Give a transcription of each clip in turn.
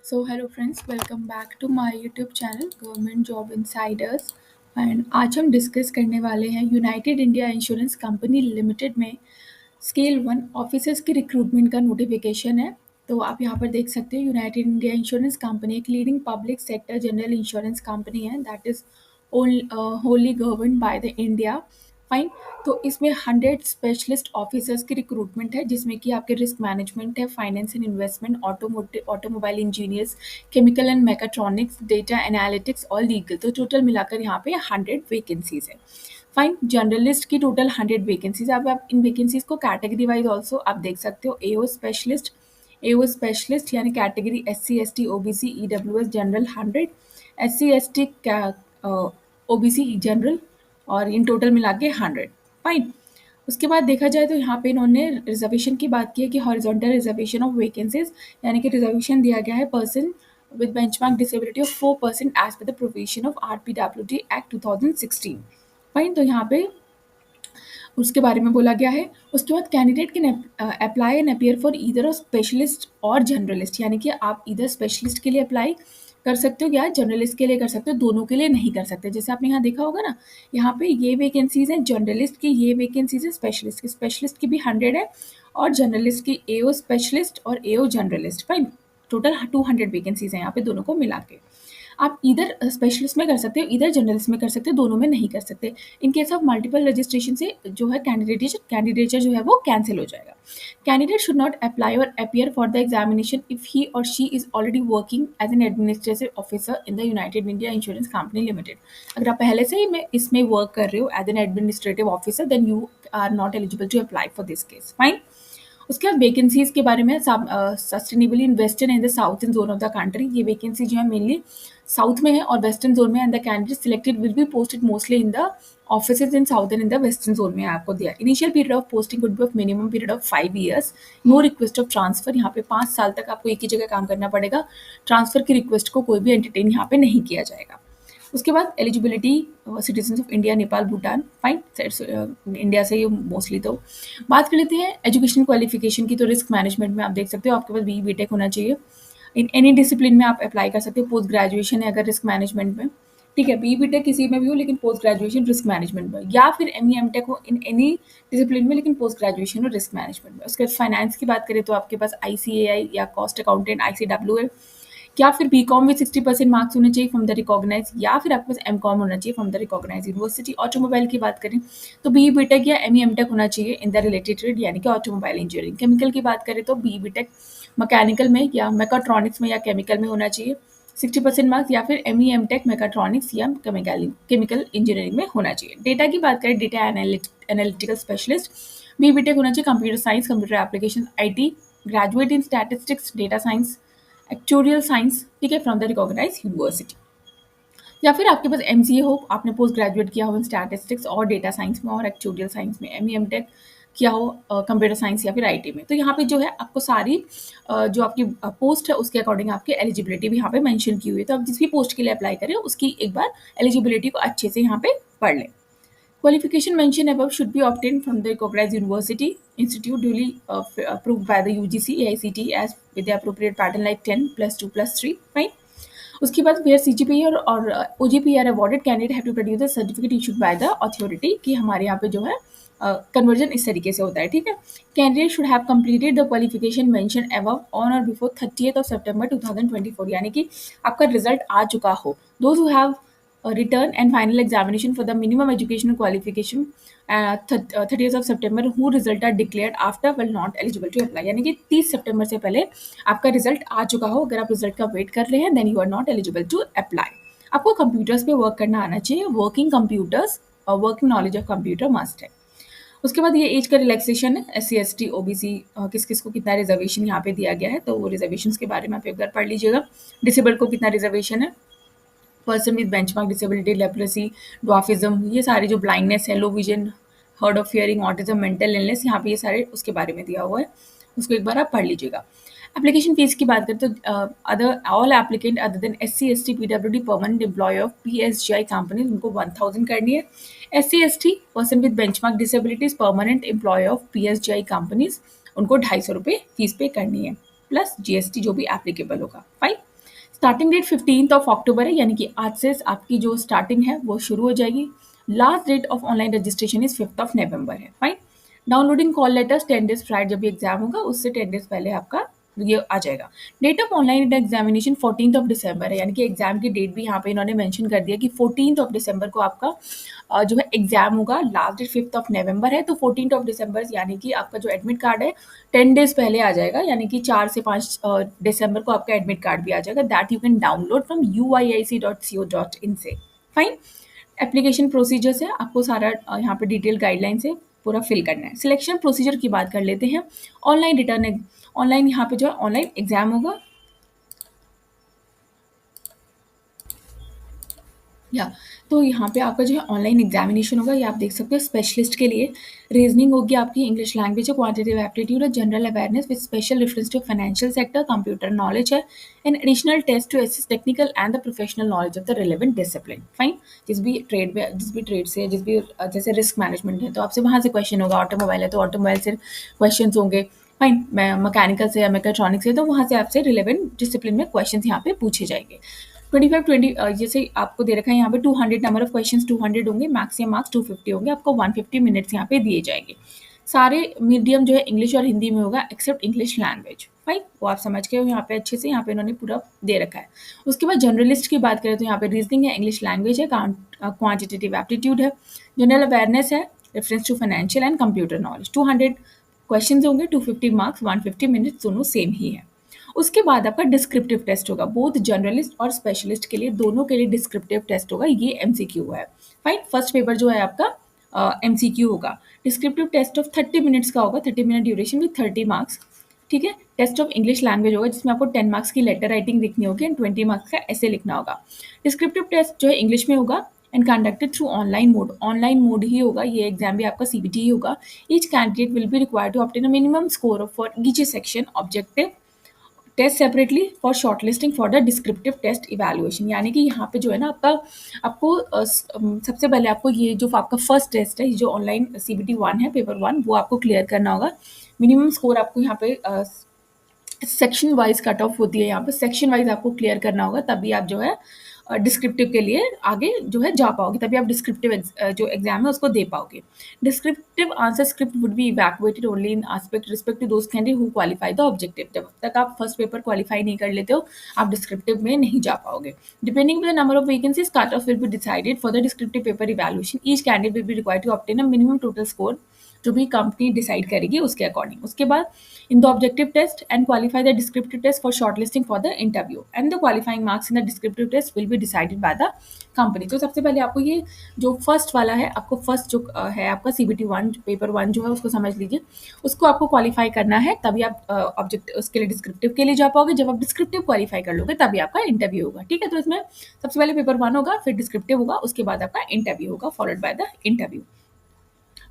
Hello friends, welcome back to my YouTube channel government job insiders. And आज हम discuss करने वाले हैं United India insurance company limited में स्केल 1 ऑफिसर्स की रिक्रूटमेंट का नोटिफिकेशन है। तो आप यहाँ पर देख सकते हो, यूनाइटेड इंडिया इंश्योरेंस कंपनी एक leading public sector general insurance company है that is wholly govern by the India. Fine. तो इसमें 100 स्पेशलिस्ट ऑफिसर्स की रिक्रूटमेंट है, जिसमें कि आपके रिस्क मैनेजमेंट है, finance and investment, automobile engineers, chemical and mechatronics, data analytics और लीगल। तो टोटल मिलाकर यहाँ पे 100 वैकेंसीज है। फाइन। जर्नलिस्ट की टोटल 100 वैकेंसीज। अब आप इन वैकेंसीज को कैटेगरी वाइज ऑल्सो आप देख सकते हो। एओ स्पेशलिस्ट यानी category SC ST OBC EWS general 100, SC ST OBC general, और इन टोटल मिला के 100। फाइन। उसके बाद देखा जाए तो यहाँ पे इन्होंने रिजर्वेशन की बात की है कि हॉरिजॉन्टल रिजर्वेशन ऑफ वैकेंसीज, यानी कि रिजर्वेशन दिया गया है person with benchmark disability of 4% as per the provision of RPWD act 2016। Fine. तो यहाँ पे उसके बारे में बोला गया है। उसके बाद candidate can apply and appear for either of specialist और जनरलिस्ट, यानी कि आप इधर स्पेशलिस्ट के लिए अप्लाई कर सकते हो या जनरलिस्ट के लिए कर सकते हो, दोनों के लिए नहीं कर सकते। जैसे आपने यहाँ देखा होगा ना, यहाँ पे ये वैकेंसीज हैं जर्नलिस्ट की, ये वैकेंसीज है स्पेशलिस्ट की। स्पेशलिस्ट की भी 100 है और जर्नलिस्ट की एओ स्पेशलिस्ट और एओ जनरलिस्ट। फाइन। टोटल 200 वैकेंसीज हैं यहाँ पे दोनों को मिला के। आप इधर स्पेशलिस्ट में कर सकते हो, इधर जनरलिस्ट में कर सकते हो, दोनों में नहीं कर सकते। In case of multiple registration से जो है कैंडिडेचर जो है वो कैंसिल हो जाएगा। Candidate should not apply or appear for the examination if he or she is already working as an administrative officer in the United India insurance company Limited. अगर आप पहले से ही में इसमें वर्क कर रहे हो as an administrative officer, then you are not eligible to apply for this case. Fine. उसके बाद वैकेंसीज के बारे में, sustainably invested in the southern zone of the country. ये वैकेंसी जो है मेनली साउथ में है और वेस्टर्न जोन में, and the candidate selected will be posted mostly in the offices in southern in the western zone में आपको दिया। Initial period of posting would be of minimum period of 5 years। No request of transfer. यहाँ पे 5 साल तक आपको एक ही जगह काम करना पड़ेगा। ट्रांसफर की रिक्वेस्ट को कोई भी एंटरटेन यहाँ पे नहीं किया जाएगा। उसके बाद eligibility, citizen of India, Nepal, Bhutan. Fine. India से ये मोस्टली। तो बात कर लेते हैं एजुकेशन क्वालिफिकेशन की। तो रिस्क मैनेजमेंट में आप देख सकते हो आपके पास BE BTech होना चाहिए। इन एनी डिसिप्लिन में आप अप्लाई कर सकते हो। पोस्ट ग्रेजुएशन है अगर रिस्क मैनेजमेंट में, ठीक है। BE BTech किसी में भी हो, लेकिन पोस्ट ग्रेजुएशन रिस्क मैनेजमेंट में, या फिर ME MTech हो इन एनी डिसिप्लिन में, लेकिन पोस्ट ग्रेजुएशन हो रिस्क मैनेजमेंट में। उसके बाद फाइनेंस की बात करें तो आपके पास ICAI या कॉस्ट अकाउंटेंट ICAA है, या फिर BCom with 60% मार्क्स होने चाहिए फ्रॉम द रिकॉग्नाइज, या फिर आपके पास MCom होना चाहिए from the recognise university. Automobile की बात करें तो BE BTech या ME MTech होना चाहिए इन द रिलेटेड ट्रेड, यानी कि ऑटोमोबाइल इंजीनियरिंग। केमिकल की बात करें तो BE BTech मैकेनिकल में या मैकाट्रॉनिक्स में या केमिकल में होना चाहिए 60% मार्क्स, या फिर ME MTech मैकाट्रॉनिक्स या केमिकल इंजीनियरिंग में होना चाहिए। डेटा की बात करें, data analytical specialist BE BTech होना चाहिए। Computer science, computer application IT, graduate in statistics, data science, actuarial science, ठीक है, फ्रॉम द रिकॉग्नाइज यूनिवर्सिटी। या फिर आपके पास MCA हो, आपने पोस्ट ग्रेजुएट किया हो इन स्टैटिस्टिक्स और डेटा साइंस में और एक्चुरियल साइंस में, ME MTech किया हो कंप्यूटर साइंस या फिर IT में। तो यहाँ पे जो है आपको सारी जो आपकी पोस्ट है उसके अकॉर्डिंग आपकी एलिजिबिलिटी भी यहाँ पे मेंशन की हुई है। तो आप जिस भी पोस्ट के लिए अप्लाई करें उसकी एक बार एलिजिबिलिटी को अच्छे से यहाँ पे पढ़ लें। Qualification mentioned above should be obtained from the recognized university institute duly approved by the UGC AICTE as with the appropriate pattern like 10 plus 2 plus 3, right? उसके बाद where CGPA और OGPA are awarded, candidate have to produce a certificate issued by the authority कि हमारे यहाँ पे जो है conversion इस तरीके से होता है, ठीक है। Candidate should have completed the qualification mention above on और बिफोर 30th of September 2024, यानी कि आपका रिजल्ट आ चुका हो। Those who have return and final examination for the minimum educational qualification 30th of September who result are declared after will not eligible to apply, यानी कि 30 सितंबर से पहले आपका रिजल्ट आ चुका हो, अगर आप रिजल्ट का वेट कर रहे हैं then you are not eligible to apply. आपको कंप्यूटर्स पे वर्क करना आना चाहिए, वर्किंग कंप्यूटर्स और working knowledge of computer must है। उसके बाद ये एज का रिलैक्सेशन है, SC ST OBC किस किस को कितना रिजर्वेशन यहाँ पे दिया गया है, तो वो रिजर्वेशन के बारे में आप एक बार पढ़ लीजिएगा। डिसेबल्ड को कितना रिजर्वेशन है, person with benchmark disability, leprosy, dwarfism, ये सारी जो ब्लाइंडनेस है, low vision, hard of hearing, autism, mental illness, यहाँ पे ये सारे उसके बारे में दिया हुआ है, उसको एक बार आप पढ़ लीजिएगा। एप्लीकेशन फीस की बात करें तो other all applicant other than SC ST PWD permanent employ of PSGI company उनको 1000 करनी है। SC ST person with benchmark disabilities permanent employ of PSGI companies उनको 250 रुपये फीस पे करनी है, प्लस GST जो भी एप्लीकेबल होगा। फाइन। स्टार्टिंग डेट 15 अक्टूबर है, यानी कि आज से आपकी जो स्टार्टिंग है वो शुरू हो जाएगी। Last date of online registration is 5 November है। Fine. Downloading call letters 10 days prior, जब भी एग्जाम होगा उससे 10 डेज पहले आपका ये आ जाएगा। डेट ऑफ ऑनलाइन एग्जामिनेशन 14 दिसंबर है, यानी कि एग्जाम की डेट भी यहाँ पे इन्होंने मेंशन कर दिया कि 14 दिसंबर को आपका जो है एग्जाम होगा। लास्ट डेट 5 नवंबर है, तो 14 दिसंबर यानी कि आपका जो एडमिट कार्ड है 10 डेज पहले आ जाएगा, यानी कि 4 से 5 दिसंबर को आपका एडमिट कार्ड भी आ जाएगा। That you can download from uiic.co.in से। फाइन। एप्लीकेशन प्रोसीजर्स है, आपको सारा यहाँ पे डिटेल गाइडलाइंस है पूरा फिल करना है। सिलेक्शन प्रोसीजर की बात कर लेते हैं। ऑनलाइन रिटर्न, ऑनलाइन यहाँ पे जो है ऑनलाइन एग्जाम होगा या तो यहाँ पे आपका जो है ऑनलाइन एग्जामिनेशन होगा। ये आप देख सकते हो स्पेशलिस्ट के लिए रीजनिंग होगी आपकी, इंग्लिश लैंग्वेज है, क्वांटिटेटिव एप्टीट्यूड है, general awareness with special reference to financial sector, computer knowledge है, and additional test to assess technical and the professional knowledge of the relevant discipline. Fine. जिस भी trade से जिस भी जैसे रिस्क मैनेजमेंट है तो आपसे वहाँ से क्वेश्चन होगा, ऑटोमोबाइल है तो ऑटोमोबाइल से क्वेश्चन होंगे। फाइन। मैकेनिकल से या मैकेट्रॉनिक्स है तो वहाँ से आपसे रिलेवेंट डिसिप्लिन में क्वेश्चन यहाँ पे पूछे जाएंगे। 25 जैसे आपको दे रखा है यहाँ पे 200 नंबर ऑफ क्वेश्चंस 200 होंगे, मैक्सिमम मार्क्स 250 होंगे, आपको 150 मिनट्स यहाँ पे दिए जाएंगे। सारे मीडियम जो है इंग्लिश और हिंदी में होगा एक्सेप्ट इंग्लिश लैंग्वेज। फाइन। वो आप समझ गए हो यहाँ पे अच्छे से, यहाँ पे इन्होंने पूरा दे रखा है। उसके बाद जर्नलिस्ट की बात करें तो यहाँ पे रीजनिंग है, इंग्लिश लैंग्वेज है, क्वांटिटेटिव एप्टीट्यूड है, जनरल अवेयरनेस है, reference to financial and computer knowledge. 200 question होंगे, 250 मार्क्स, 150 मिनट्स, दोनों सेम ही है। उसके बाद आपका डिस्क्रिप्टिव टेस्ट होगा, बोथ जर्नलिस्ट और स्पेशलिस्ट के लिए, दोनों के लिए डिस्क्रिप्टिव टेस्ट होगा। ये एमसीक्यू है। फाइन। फर्स्ट पेपर जो है आपका एमसीक्यू होगा। डिस्क्रिप्टिव टेस्ट ऑफ 30 मिनट्स का होगा, 30 मिनट ड्यूरेशन विद 30 मार्क्स। ठीक है। टेस्ट ऑफ इंग्लिश लैंग्वेज होगा जिसमें आपको 10 मार्क्स की लेटर राइटिंग लिखनी होगी एंड 20 मार्क्स का ऐसे लिखना होगा। डिस्क्रिप्टिव टेस्ट जो है इंग्लिश में होगा and conducted through online mode, online mode ही होगा। ये एग्जाम भी आपका सीबीटी ही होगा। Each candidate will be required to obtain a minimum score for each section objective test separately for shortlisting for the descriptive test evaluation. यानी कि यहाँ पे जो है ना आपको सबसे पहले आपको ये जो आपका फर्स्ट टेस्ट है, जो ऑनलाइन सीबीटी 1 है, पेपर 1, वो आपको क्लियर करना होगा। मिनिमम स्कोर आपको यहाँ पे सेक्शन वाइज कट ऑफ होती है, यहाँ पे सेक्शन वाइज आपको क्लियर करना होगा, तभी आप जो है डिस्क्रिप्टिव के लिए आगे जो है जा पाओगे, तभी आप डिस्क्रिप्टिव जो एग्जाम है उसको दे पाओगे। Descriptive answer script would be evacuated only in aspect respect to those candidate who qualify the objective. जब तक आप फर्स्ट पेपर क्वालिफाई नहीं कर लेते हो आप डिस्क्रिप्टिव में नहीं जा पाओगे। Depending on the number of vacancies cut off will be decided for the descriptive paper evaluation. Each candidate will be required to obtain a minimum total score, जो भी कंपनी डिसाइड करेगी उसके अकॉर्डिंग। उसके बाद in the objective test and qualify the descriptive test for shortlisting for the interview, and the qualifying marks in the descriptive test will be decided by the company। तो सबसे पहले आपको ये जो फर्स्ट वाला है, आपको फर्स्ट जो है आपका सीबीटी 1 पेपर 1 जो है उसको समझ लीजिए, उसको आपको क्वालिफाई करना है, तभी आप ऑब्जेक्टिव उसके लिए डिस्क्रिप्टिव के लिए जा पाओगे। जब आप डिस्क्रिप्टिव क्वालिफाई कर लोगे तभी आपका इंटरव्यू होगा। ठीक है। तो इसमें सबसे पहले पेपर 1 होगा, फिर डिस्क्रिप्टिव होगा, उसके बाद आपका इंटरव्यू होगा, followed by the interview.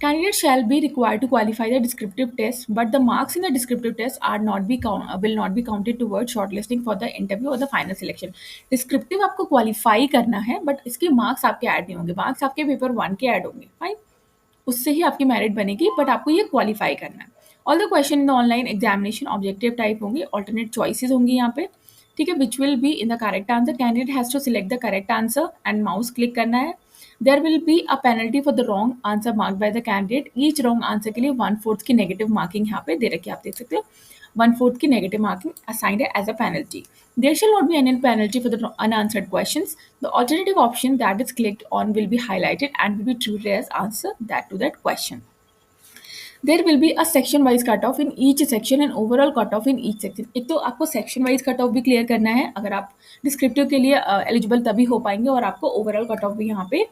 Candidates shall be required to qualify the descriptive test, but the marks in the descriptive test will not be counted towards shortlisting for the interview or the final selection। Descriptive आपको qualify करना है, but इसके marks आपके add नहीं होंगे, marks आपके paper 1 के add होंगे। फाइन। उससे ही आपकी मेरिट बनेगी, बट आपको ये क्वालिफाई करना है। All the question in the online examination objective type होंगे, ऑल्टरनेट चॉइसेस होंगी यहाँ पे। ठीक है। Which will be in the correct answer, candidate has to select the correct answer and mouse click करना है। There will be a penalty for the wrong answer mark by the candidate. Each wrong answer के लिए 1/4 की negative marking यहाँ पे दे रखी है, आप देख सकते हो। 1/4 की नेगेटिव मार्किंग असाइंड है as a penalty. There shall not be any penalty for the unanswered questions. The alternative option that is clicked on will be highlighted and will be treated as answer that to that question. There will be a section wise cut off in each section and overall cut off in each section। एक तो आपको section wise cut off भी clear करना है, अगर आप descriptive के लिए एलिजिबल तभी हो पाएंगे, और आपको ओवरऑल कट ऑफ भी यहाँ पे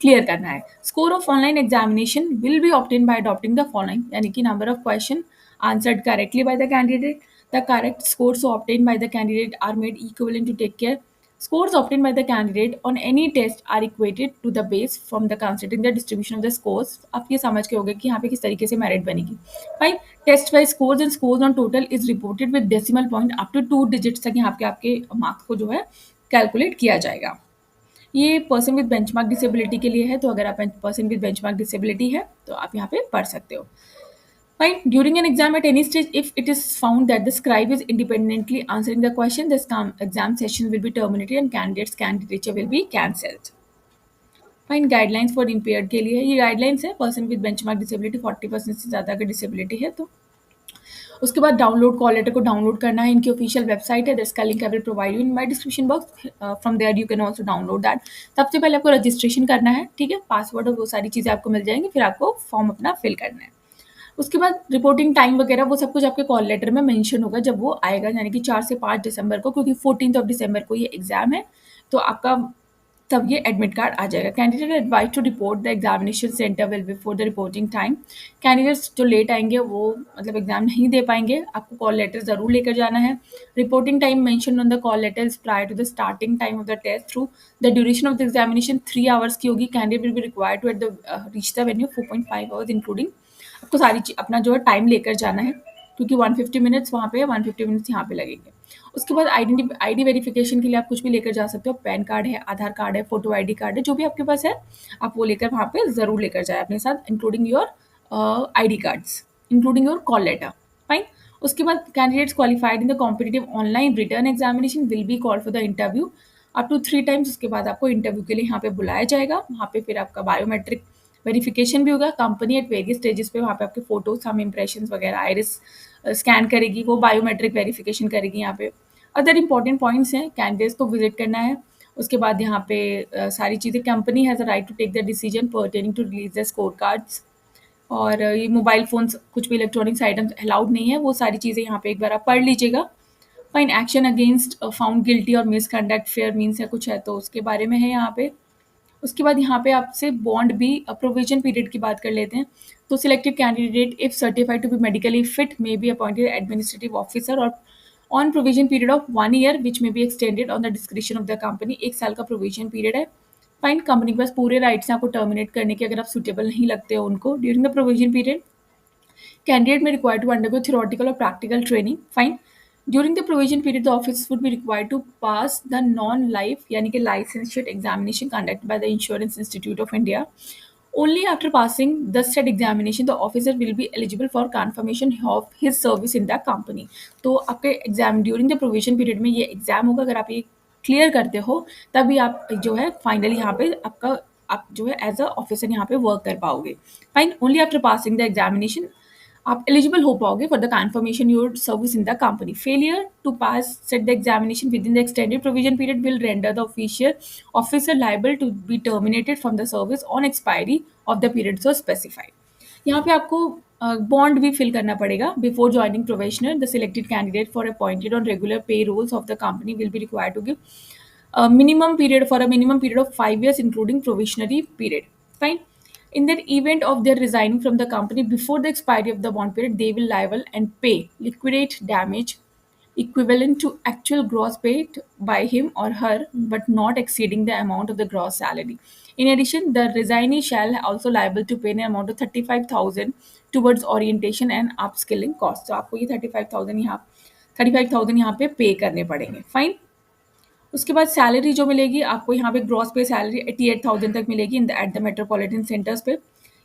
क्लियर करना है। Score of online examination will B obtain bye adopting the following, यानी कि number of question answered correctly bye the candidate, the correct scores obtained by the candidate are made equivalent to take care। Scores obtained by the candidate on any test are equated to the base from the considering the distribution of the scores। आप ये समझ के होगे कि यहाँ पे किस तरीके से मेरिट बनेगी। Five. Test wise scores and scores on total is reported with decimal point up to 2 digits तक यहाँ पे आपके मार्क्स को जो है कैलकुलेट किया जाएगा। ये पर्सन विद बेंचमार्क डिसेबिलिटी के लिए है, तो अगर आप पर्सन विद बेंचमार्क डिसेबिलिटी है तो आप यहाँ पे पढ़ सकते हो। Fine. During an exam at any stage, if it is found that the scribe is independently answering the question, the exam session will be terminated and candidate's candidature will be cancelled. Fine guidelines for impaired के लिए ये guidelines है person with benchmark disability 40% से ज़्यादा अगर disability है तो। उसके बाद डाउनलोड कॉल लेटर को डाउनलोड करना है, इनकी ऑफिशियल वेबसाइट है, इसका link I will provide you in my description box, from there you can also download that. सबसे पहले आपको रजिस्ट्रेशन करना है, ठीक है, पासवर्ड और वो सारी चीज़ें आपको मिल जाएंगी, फिर आपको फॉर्म अपना फिल करना है। उसके बाद रिपोर्टिंग टाइम वगैरह वो सब कुछ आपके कॉल लेटर में मेंशन होगा जब वो आएगा, यानी कि 4 से 5 दिसंबर को, क्योंकि 14 दिसंबर को ये एग्जाम है, तो आपका तब ये एडमिट कार्ड आ जाएगा। Candidate advise to report the examination centre well before the reporting time. Candidates जो लेट आएंगे वो मतलब एग्जाम नहीं दे पाएंगे, आपको कॉल लेटर ज़रूर लेकर जाना है। Reporting time mention on the call letter is prior to the starting time of the test through the duration of the examination 3 hours की होगी। Candidate will be required to at the reach the venue 4.5 hours including. आपको सारी अपना जो है time लेकर जाना है, क्योंकि 150 मिनट्स वहाँ पे 150 मिनट्स यहाँ पे लगेंगे। उसके बाद आईडी वेरिफिकेशन के लिए आप कुछ भी लेकर जा सकते हो, पैन कार्ड है, आधार कार्ड है, फोटो आईडी कार्ड है, जो भी आपके पास है आप वो लेकर वहाँ पे ज़रूर लेकर जाए अपने साथ, including your ID cards, including your call letter. Fine. उसके बाद candidates qualified in the competitive online return examination will be called for the interview up to 3 times. उसके बाद आपको इंटरव्यू के लिए यहाँ पे बुलाया जाएगा, वहाँ पे फिर आपका बायोमेट्रिक वेरिफिकेशन भी होगा। कंपनी एट वेरियस स्टेजेस पे वहाँ पे आपके फोटोज, हम इंप्रेशन वगैरह, आइरिस स्कैन करेगी, वो बायोमेट्रिक वेरिफिकेशन करेगी। यहाँ पे अदर इंपॉर्टेंट पॉइंट्स हैं, कैंडिडेट्स को विजिट करना है। उसके बाद यहाँ पे सारी चीज़ें, company has a right to take the decision pertaining to release the score cards, और ये मोबाइल फ़ोन्स, कुछ भी इलेक्ट्रॉनिक्स आइटम्स अलाउड नहीं है, वो सारी चीज़ें यहाँ पे एक बार आप पढ़ लीजिएगा। Fine. Action against found guilty और मिसकंडक्ट फेयर मीन्स है कुछ है, तो उसके बारे में है यहाँ पे। उसके बाद यहाँ पे आपसे बॉन्ड भी प्रोविजन पीरियड की बात कर लेते हैं। तो selected candidate if certified to be medically fit may be appointed administrative officer or on provision period of 1 year which may be extended on the description of the company. 1 साल का provision period है। Fine. Company के पास पूरे rights हैं आपको terminate करने के, अगर आप सुटेबल नहीं लगते हो उनको during the provision period. Candidate may require to undergo theoretical or practical training. Fine. During the provision period, the office would be required to pass the non-life, यानी कि licensure examination conducted by the Insurance Institute of India. Only after passing the said examination, the officer will be eligible for confirmation of his service in the company. तो आपके exam during the provision period में ये exam होगा, अगर आप ये clear करते हो तभी आप जो है फाइनली यहाँ पे आपका आप जो है एज अ ऑफिसर यहाँ पे वर्क कर पाओगे। Fine. Only after passing the examination आप एलिजिबल हो पाओगे for the confirmation your service in the company. Failure to pass set the examination within the extended probation period will render the official officer liable to be terminated from the service on expiry of the period so specified. यहाँ पे आपको bond भी fill करना पड़ेगा before joining professional. The selected candidate for appointed on regular pay rolls of the company will be required to give minimum period for a minimum period of 5 years including probationary period. Fine. In the event of their resigning from the company before the expiry of the bond period, they will liable and pay liquidate damage equivalent to actual gross paid by him or her but not exceeding the amount of the gross salary. In addition, the resignee shall also liable to pay an amount of 35,000 towards orientation and upskilling costs. So आपको ये 35,000 यहाँ पे पे करने पड़ेंगे। Fine. उसके बाद salary जो मिलेगी आपको यहाँ पे ग्रॉस पे सैलरी 88,000 तक मिलेगी in the at the metropolitan centres पे।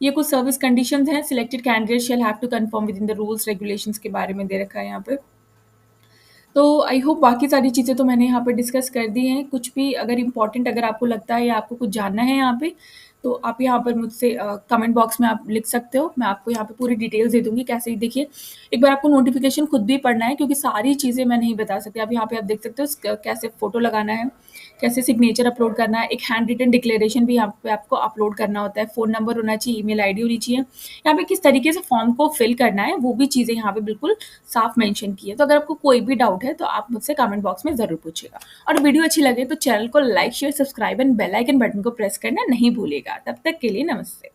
ये कुछ सर्विस कंडीशंस हैं। Selected candidate shall have to confirm within the rules regulations के बारे में दे रखा है यहाँ पे। तो आई होप बाकी सारी चीज़ें तो मैंने यहाँ पे डिस्कस कर दी हैं। कुछ भी अगर इम्पॉर्टेंट अगर आपको लगता है या आपको कुछ जानना है यहाँ पे, तो आप यहाँ पर मुझसे कमेंट बॉक्स में आप लिख सकते हो। मैं आपको यहाँ पे पूरी डिटेल्स दे दूँगी कैसे ही। देखिए, एक बार आपको नोटिफिकेशन खुद भी पढ़ना है, क्योंकि सारी चीज़ें मैं नहीं बता सकती। अब यहाँ पे आप देख सकते हो कैसे फ़ोटो लगाना है, कैसे सिग्नेचर अपलोड करना है, एक हैंड रिटन डिक्लेरेशन भी यहाँ पे आपको अपलोड करना होता है, फ़ोन नंबर होना चाहिए, ईमेल आईडी होनी चाहिए। यहाँ पे किस तरीके से फॉर्म को फिल करना है वो भी चीज़ें यहाँ पे बिल्कुल साफ मेंशन की है। तो अगर आपको कोई भी डाउट है तो आप मुझसे कमेंट बॉक्स में ज़रूर पूछिएगा। और वीडियो अच्छी लगे तो चैनल को like, share, subscribe and bell icon button को प्रेस करना नहीं भूलिएगा। तब तक के लिए नमस्ते।